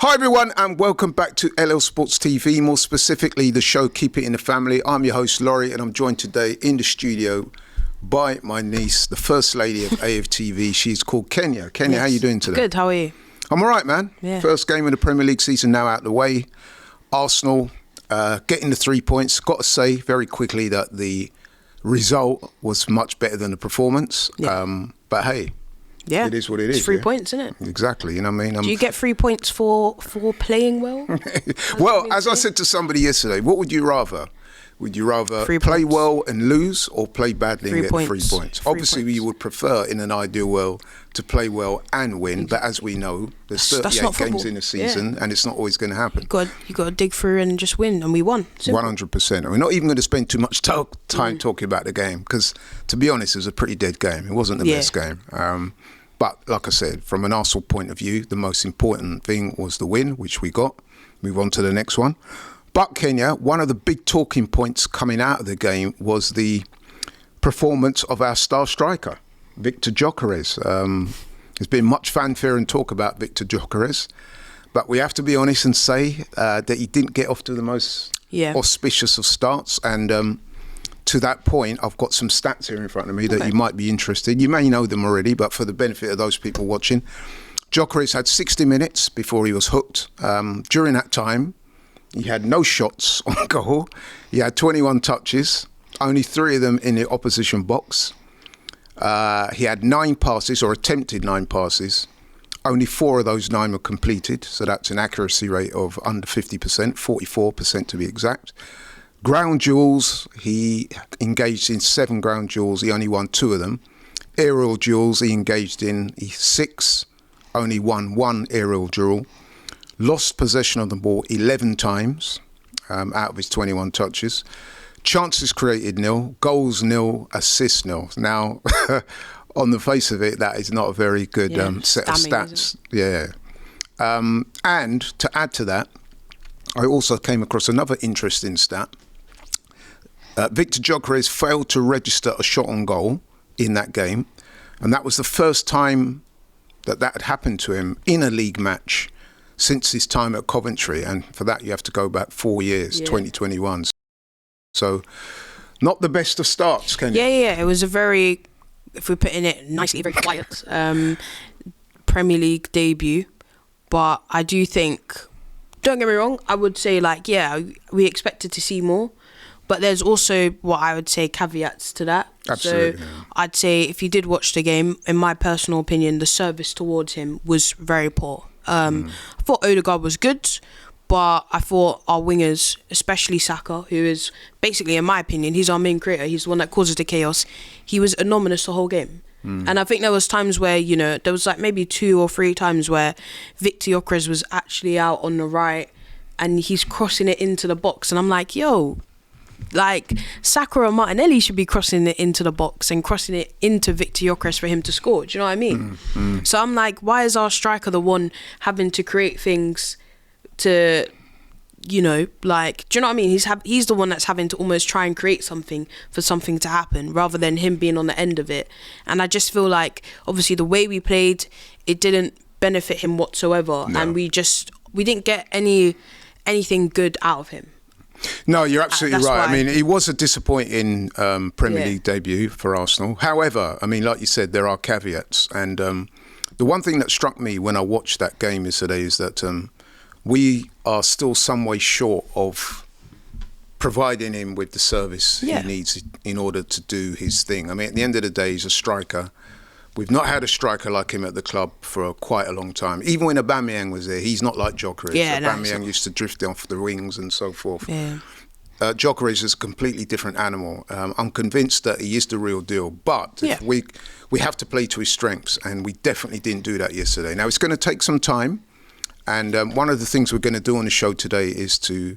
Hi everyone and welcome back to LL Sports TV, more specifically the show Keep It in the Family. I'm your host Laurie and I'm joined today in the studio by my niece, the First Lady of AFTV. She's called Kenya. Kenya, How are you doing today? Good, how are you? I'm alright, man. Yeah. First game of the Premier League season now out the way. Arsenal getting the 3 points. Got to say very quickly that the result was much better than the performance. Yeah. But hey, Yeah, it is what it is. It's 3 points, isn't it? Exactly, you know what I mean? Do you get 3 points for playing well? Well, as I said to somebody yesterday, what would you rather? Would you rather play well and lose or play badly and get 3 points? Obviously, we would prefer in an ideal world to play well and win, but as we know, there's 38 games in a season and it's not always going to happen. You got to dig through and just win, and we won. Simple. 100%. And we're not even going to spend too much time talking about the game because, to be honest, it was a pretty dead game. It wasn't the best game. But like I said, from an Arsenal point of view, the most important thing was the win, which we got. Move on to the next one. But Kenya, one of the big talking points coming out of the game was the performance of our star striker, Viktor Gyokores. There's been much fanfare and talk about Viktor Gyokores, but we have to be honest and say that he didn't get off to the most auspicious of starts. And to that point, I've got some stats here in front of me that you might be interested. You may know them already, but for the benefit of those people watching, Jockarez had 60 minutes before he was hooked. During that time, he had no shots on goal. He had 21 touches, only 3 of them in the opposition box. He had 9 passes, or attempted 9 passes. Only 4 of those 9 were completed, so that's an accuracy rate of under 50%, 44% to be exact. Ground duels, he engaged in 7 ground duels. He only won 2 of them. Aerial duels, he engaged in 6, only won 1 aerial duel. Lost possession of the ball 11 times out of his 21 touches. Chances created 0, goals 0, assists 0. Now, on the face of it, that is not a very good set of stats. And to add to that, I also came across another interesting stat. Viktor Gyokores failed to register a shot on goal in that game, and that was the first time that had happened to him in a league match since his time at Coventry, and for that you have to go back 4 years, 2021. So, not the best of starts, can you? Yeah. It was a very, if we're putting it nicely, very quiet Premier League debut. But I do think, don't get me wrong, I would say we expected to see more. But there's also what I would say caveats to that. Absolutely. So I'd say if you did watch the game, in my personal opinion, the service towards him was very poor. I thought Odegaard was good, but I thought our wingers, especially Saka, who is basically, in my opinion, he's our main creator. He's the one that causes the chaos. He was anonymous the whole game. And I think there was times where, there was like maybe 2 or 3 times where Viktor Gyokores was actually out on the right and he's crossing it into the box. And I'm like, like Saka or Martinelli should be crossing it into the box and crossing it into Viktor Gyokores for him to score. Do you know what I mean? So I'm like, why is our striker the one having to create things to, do you know what I mean? He's the one that's having to almost try and create something for something to happen rather than him being on the end of it. And I just feel like, obviously, the way we played, it didn't benefit him whatsoever. No. And we didn't get anything good out of him. No, you're absolutely right. I mean, it was a disappointing Premier League debut for Arsenal. However, I mean, like you said, there are caveats. And the one thing that struck me when I watched that game yesterday is that we are still some way short of providing him with the service he needs in order to do his thing. I mean, at the end of the day, he's a striker. We've not had a striker like him at the club for quite a long time. Even when Aubameyang was there, he's not like Jockarez. Aubameyang used to drift off the wings and so forth. Jockarez is a completely different animal. I'm convinced that he is the real deal, but we have to play to his strengths, and we definitely didn't do that yesterday. Now, it's going to take some time, and one of the things we're going to do on the show today is to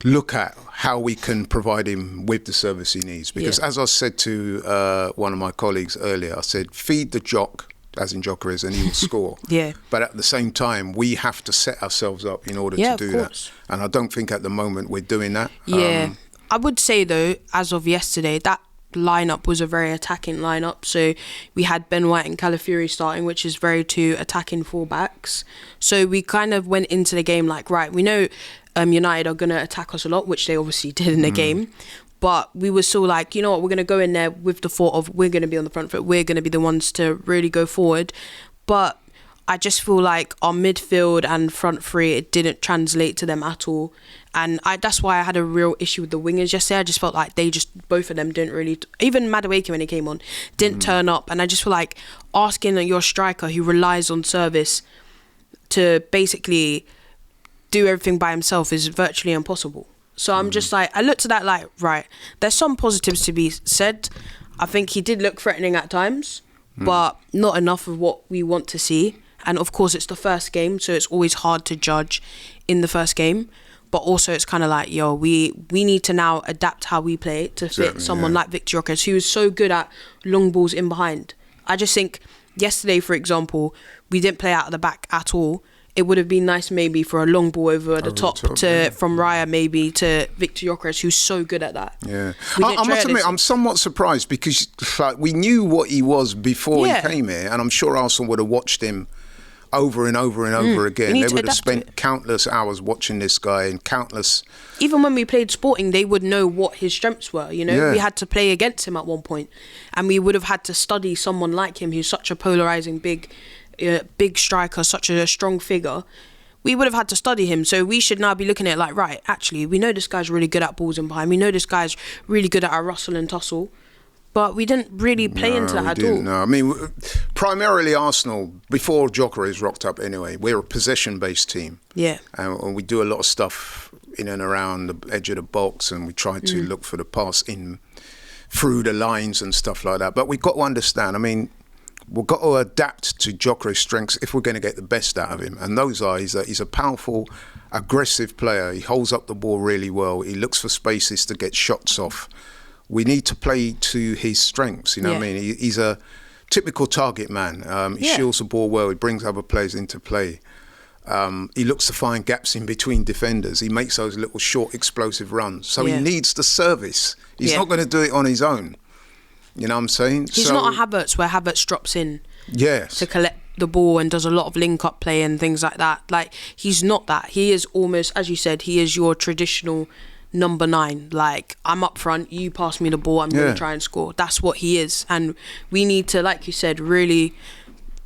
look at how we can provide him with the service he needs. Because as I said to one of my colleagues earlier, I said, feed the jock, as in Jockarez, and he will score. But at the same time, we have to set ourselves up in order to do that. And I don't think at the moment we're doing that. I would say, though, as of yesterday, that lineup was a very attacking lineup. So we had Ben White and Calafiori starting, which is very two attacking fullbacks. So we kind of went into the game like, right, we know United are going to attack us a lot, which they obviously did in the game. But we were still like, you know what, we're going to go in there with the thought of we're going to be on the front foot. We're going to be the ones to really go forward. But I just feel like our midfield and front three, it didn't translate to them at all. And that's why I had a real issue with the wingers yesterday. I just felt like both of them didn't really, even Madueke when he came on, didn't turn up. And I just feel like asking your striker who relies on service to basically do everything by himself is virtually impossible. So I'm just like, I looked at that like, right, there's some positives to be said. I think he did look threatening at times, but not enough of what we want to see. And of course, it's the first game, so it's always hard to judge in the first game. But also, it's kind of like, yo, we need to now adapt how we play to fit someone like Viktor Gyokores, who is so good at long balls in behind. I just think yesterday, for example, we didn't play out of the back at all. It would have been nice maybe for a long ball over the top from Raya maybe to Viktor Gyokores, who's so good at that. Yeah, I must admit, I'm somewhat surprised because like, we knew what he was before he came here, and I'm sure Arsenal would have watched him over and over and over again. They would have spent countless hours watching this guy and countless... Even when we played Sporting, they would know what his strengths were, you know? Yeah. We had to play against him at one point, and we would have had to study someone like him who's such a polarising big striker, such a strong figure. We would have had to study him. So we should now be looking at it like, right, actually, we know this guy's really good at balls in behind. We know this guy's really good at our rustle and tussle. But we didn't really play into that at all. No, I mean, primarily Arsenal, before Jockarez rocked up anyway, we're a possession-based team. Yeah. And we do a lot of stuff in and around the edge of the box, and we try to look for the pass in through the lines and stuff like that. But we've got to understand, I mean, we've got to adapt to Jockarez's strengths if we're going to get the best out of him. And those are, he's a powerful, aggressive player. He holds up the ball really well. He looks for spaces to get shots off. We need to play to his strengths, you know what I mean? He's a typical target man. He shields the ball well. He brings other players into play. He looks to find gaps in between defenders. He makes those little short, explosive runs. So he needs the service. He's not going to do it on his own. You know what I'm saying? He's not a Havertz where Havertz drops in to collect the ball and does a lot of link-up play and things like that. Like, he's not that. He is almost, as you said, he is your traditional number 9. Like, I'm up front, you pass me the ball, I'm going to try and score. That's what he is. And we need to, like you said, really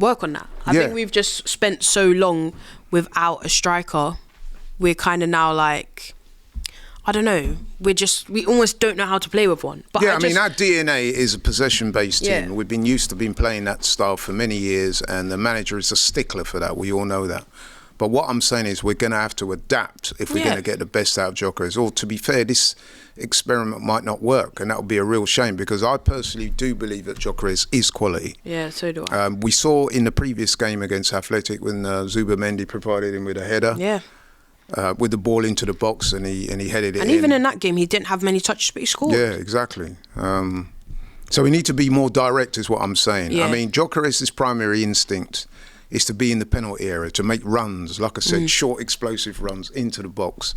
work on that. I think we've just spent so long without a striker. We're kind of now like, I don't know, we almost don't know how to play with one. But I mean, our DNA is a possession-based team. We've been used to being playing that style for many years, and the manager is a stickler for that. We all know that. But what I'm saying is we're going to have to adapt if we're going to get the best out of Jockarez. Or to be fair, this experiment might not work, and that would be a real shame, because I personally do believe that Jockarez is quality. Yeah, so do I. We saw in the previous game against Athletic when Zubimendi provided him with a header. Yeah. With the ball into the box, and he headed it in. And even in that game, he didn't have many touches, but he scored. Yeah, exactly. So we need to be more direct, is what I'm saying. Yeah. I mean, Jockarez's primary instinct is to be in the penalty area, to make runs, like I said, short, explosive runs into the box.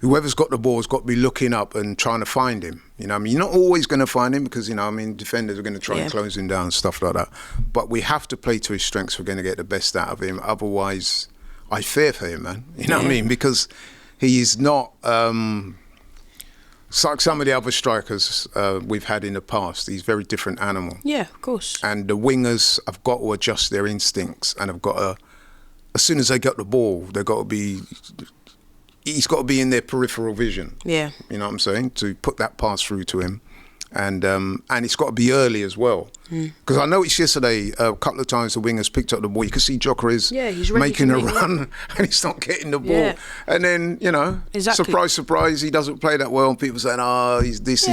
Whoever's got the ball has got to be looking up and trying to find him. You know, I mean, you're not always going to find him because, you know, I mean, defenders are going to try and close him down and stuff like that. But we have to play to his strengths. We're going to get the best out of him. Otherwise, I fear for him, man. You know what I mean? Because he is not... it's like some of the other strikers we've had in the past. He's a very different animal. Yeah, of course. And the wingers have got to adjust their instincts, and have got to, as soon as they get the ball, they've got to be... He's got to be in their peripheral vision. Yeah. You know what I'm saying? To put that pass through to him. And it's got to be early as well. Because I noticed yesterday a couple of times the wingers picked up the ball. You could see Jockarez making a run and he's not getting the ball. Yeah. And then, you know, surprise, surprise, he doesn't play that well. And people saying, he's this.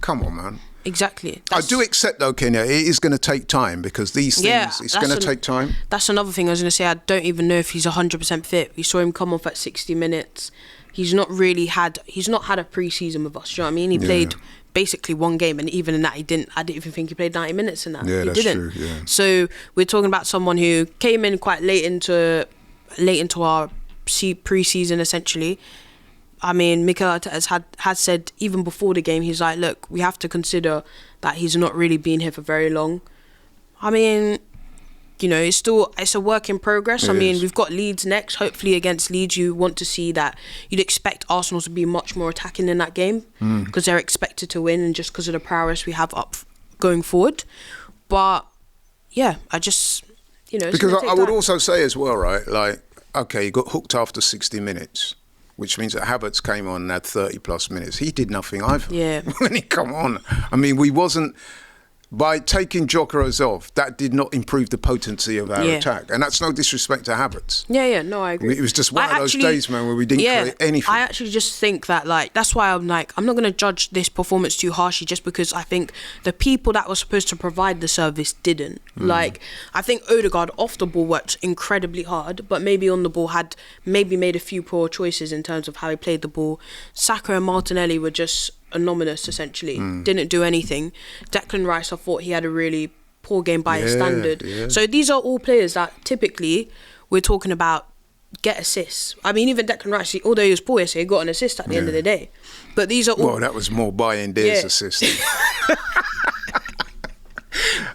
Come on, man. Exactly. I do accept, though, Kenya, it is going to take time, because these things, it's going to take time. That's another thing I was going to say. I don't even know if he's 100% fit. We saw him come off at 60 minutes. He's not had a pre-season with us. Do you know what I mean? He played basically one game, and even in that, I didn't even think he played 90 minutes in that. Yeah, he didn't. True, yeah. So we're talking about someone who came in quite late into our pre-season, essentially. I mean, Mikel Arteta has said even before the game, he's like, look, we have to consider that he's not really been here for very long. I mean, it's a work in progress. We've got Leeds next. Hopefully against Leeds, you want to see that. You'd expect Arsenal to be much more attacking in that game because they're expected to win and just because of the prowess we have up going forward. But yeah, I just, because I would also say as well, right? Like, okay, he got hooked after 60 minutes, which means that Havertz came on and had 30 plus minutes. He did nothing either. Yeah. When he come on, by taking Jockarez off, that did not improve the potency of our attack. And that's no disrespect to Havertz. Yeah, no, I agree. It was just one of those days, man, where we didn't create anything. I actually just think that, that's why I'm not going to judge this performance too harshly just because I think the people that were supposed to provide the service didn't. I think Odegaard off the ball worked incredibly hard, but maybe on the ball had maybe made a few poor choices in terms of how he played the ball. Saka and Martinelli were just anonymous, essentially. Didn't do anything. Declan Rice, I thought he had a really poor game by his standard. Yeah. So these are all players that typically we're talking about get assists. I mean, even Declan Rice, although he was poor yesterday, he got an assist at the end of the day. But these are all... Well, that was more Bayern Deer's assist.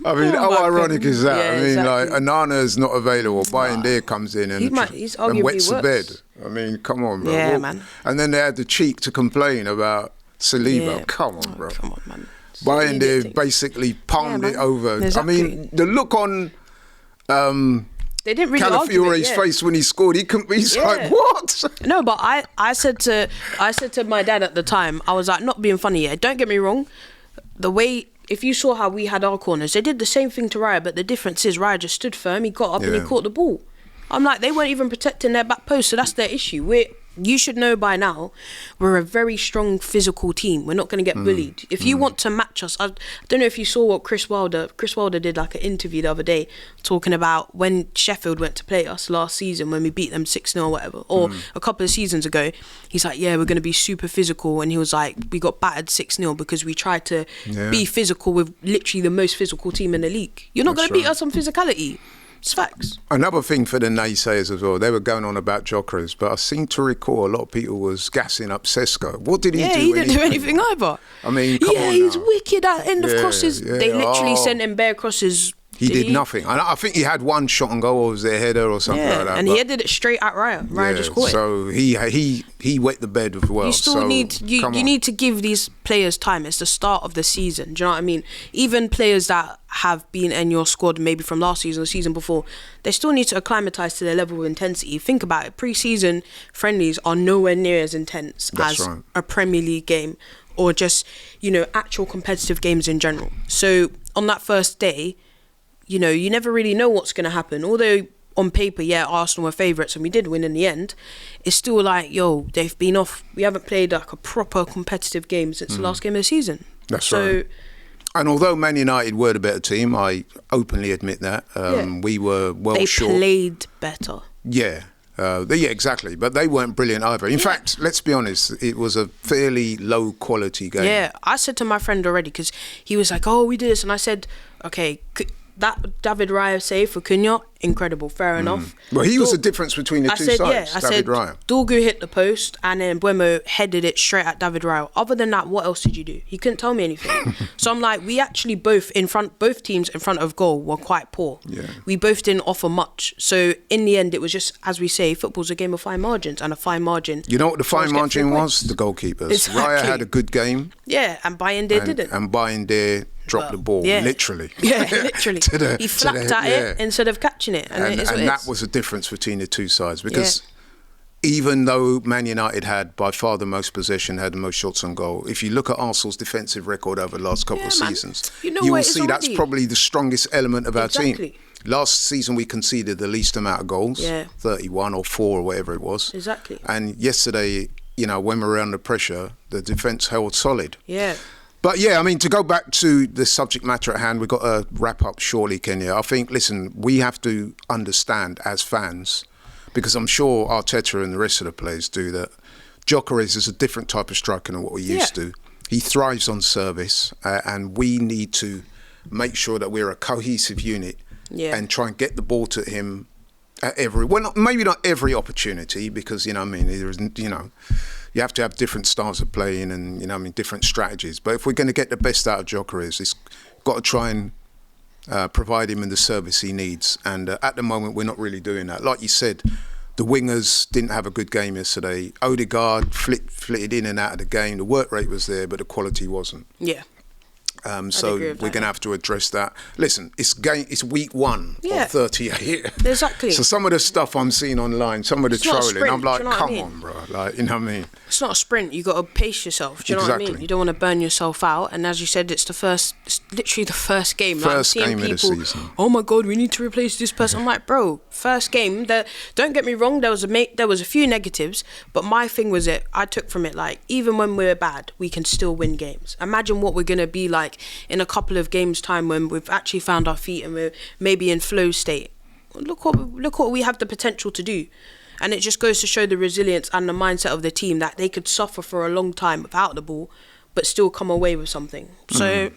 I mean, how ironic is that? I mean, exactly. Anana's not available. Bayern Deer comes in and wets the bed. I mean, come on, bro. Yeah, man. And then they had the cheek to complain about Saliba. Yeah. Come on, bro. Come on, man. Bayern Deer basically palmed it over. Exactly. I mean, the look on they didn't really Calafiore's face when he scored, he's like, what? No, but I said to my dad at the time, I was like, not being funny here. Don't get me wrong. The way, if you saw how we had our corners, they did the same thing to Raya, but the difference is Raya just stood firm, he got up and he caught the ball. I'm like, they weren't even protecting their back post, so that's their issue. You should know by now, we're a very strong physical team. We're not going to get bullied. If you want to match us, I don't know if you saw what Chris Wilder did like an interview the other day talking about when Sheffield went to play us last season when we beat them 6-0 or whatever, or a couple of seasons ago. He's like, yeah, we're going to be super physical. And he was like, we got battered 6-0 because we tried to be physical with literally the most physical team in the league. You're not going to beat us on physicality. It's facts. Another thing for the naysayers as well, they were going on about Jockarez, but I seem to recall a lot of people was gassing up Sesko. What did he do? Yeah, he didn't do anything either. I mean, come on he's now. Wicked at end of crosses. Yeah. They literally sent him bare crosses. He did nothing. I think he had one shot on goal, or was it a header or something like that? And he headed it straight at Raya. Raya just caught it. So he wet the bed as well. You still need to give these players time. It's the start of the season. Do you know what I mean? Even players that have been in your squad maybe from last season or season before, they still need to acclimatise to their level of intensity. Think about it. Pre-season friendlies are nowhere near as intense as a Premier League game or just, actual competitive games in general. So on that first day, you never really know what's going to happen. Although on paper, Arsenal were favourites and we did win in the end, it's still like, they've been off. We haven't played like a proper competitive game since the last game of the season. That's right. And although Man United were the better team, I openly admit that. We were short. They played better. Yeah. Exactly. But they weren't brilliant either. In fact, let's be honest, it was a fairly low quality game. Yeah, I said to my friend already, because he was like, we did this. And I said, okay, that David Raya save for Cunha, incredible, fair enough. Well, he was the difference between the two sides, David Raya. Dorgu hit the post and then Mbeumo headed it straight at David Raya. Other than that, what else did you do? He couldn't tell me anything. So I'm like, we actually both teams in front of goal were quite poor. Yeah. We both didn't offer much. So in the end, it was just, as we say, football's a game of fine margins, and a fine margin. You know what the fine margin was? The goalkeepers. Exactly. Raya had a good game. Yeah, and Bayern Deer didn't. And Bayern Deer dropped the ball, literally. Yeah, literally. He flapped at it instead of catching it. And that was the difference between the two sides, because even though Man United had by far the most possession, had the most shots on goal, if you look at Arsenal's defensive record over the last couple of seasons, you will see that's probably the strongest element of our team. Last season we conceded the least amount of goals, 31 or 4 or whatever it was. Exactly. And yesterday, when we were under pressure, the defence held solid. Yeah. But to go back to the subject matter at hand, we've got to wrap up shortly, Kenya. I think, listen, we have to understand as fans, because I'm sure Arteta and the rest of the players do, that Jockarez is a different type of striker than what we used to. He thrives on service, and we need to make sure that we're a cohesive unit and try and get the ball to him at maybe not every opportunity, because, there isn't, you have to have different styles of playing and, you know, I mean, different strategies. But if we're going to get the best out of Jockarez, it's got to try and provide him in the service he needs. And at the moment, we're not really doing that. Like you said, the wingers didn't have a good game yesterday. Odegaard flitted in and out of the game. The work rate was there, but the quality wasn't. Yeah. So we're going to have to address that. Listen, it's week 1 of 38. Exactly. So some of the stuff I'm seeing online, some of the trolling, sprint, I'm like, do you know come on, bro. Like, you know what I mean? It's not a sprint. You got to pace yourself. Do you know what I mean? You don't want to burn yourself out. And as you said, it's literally the first game. First game of the season. Oh my God, we need to replace this person. I'm like, bro, first game. Don't get me wrong. There was a few negatives, but my thing was I took from it, like, even when we're bad, we can still win games. Imagine what we're gonna be like in a couple of games time when we've actually found our feet and we're maybe in flow state. Look what we have the potential to do. And it just goes to show the resilience and the mindset of the team that they could suffer for a long time without the ball but still come away with something. So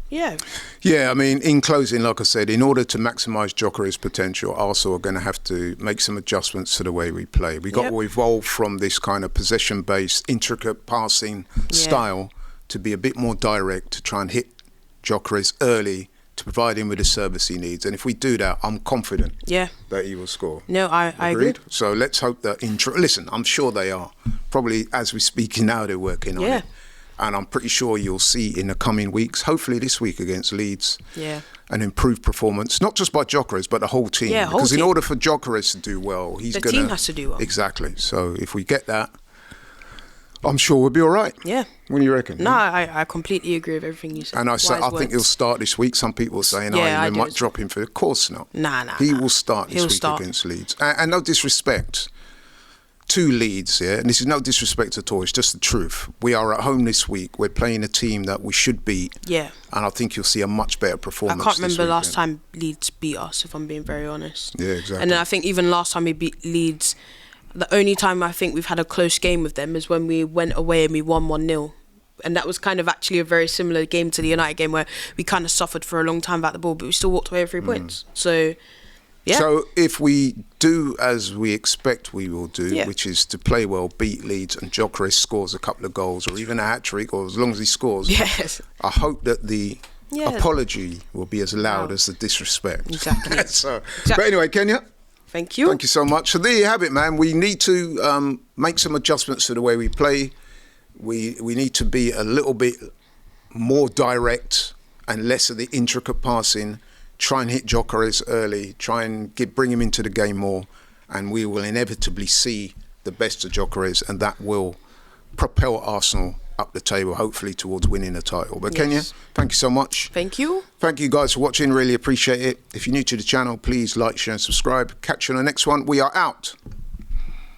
yeah, I mean, in closing, like I said, in order to maximise Jockarez's potential, Arsenal are going to have to make some adjustments to the way we play. We got to evolve from this kind of possession-based, intricate passing style to be a bit more direct, to try and hit Jockarez early, to provide him with the service he needs. And if we do that, I'm confident that he will score. No, I agree. So let's hope that listen, I'm sure they are. Probably as we speak now, they're working on it. And I'm pretty sure you'll see in the coming weeks, hopefully this week against Leeds, an improved performance, not just by Jockarez, but the whole team. Yeah, because in order for Jockarez to do well, the team has to do well. Exactly. So if we get that, I'm sure we'll be all right. Yeah. What do you reckon? No, I completely agree with everything you said. And I think he'll start this week. Some people are saying, they might drop him for. Of course not. Nah. He will start this week against Leeds. And no disrespect to Leeds, and this is no disrespect at all, it's just the truth. We are at home this week. We're playing a team that we should beat. Yeah. And I think you'll see a much better performance. I can't remember the last time Leeds beat us, if I'm being very honest. Yeah, exactly. And then I think even last time we beat Leeds, the only time I think we've had a close game with them is when we went away and we won 1-0. And that was kind of actually a very similar game to the United game where we kind of suffered for a long time without the ball, but we still walked away with 3 points. So, yeah. So if we do as we expect we will do, which is to play well, beat Leeds, and Jockarez scores a couple of goals or even a hat-trick, or as long as he scores, I hope that the apology will be as loud as the disrespect. Exactly. But anyway, Kenya, thank you. Thank you so much. So there you have it, man. We need to make some adjustments to the way we play. We need to be a little bit more direct and less of the intricate passing. Try and hit Jockarez early. Try and bring him into the game more. And we will inevitably see the best of Jockarez, and that will propel Arsenal up the table, hopefully towards winning the title. But Kenya, thank you so much. Thank you. Thank you guys for watching. Really appreciate it. If you're new to the channel, please like, share and subscribe. Catch you on the next one. We are out.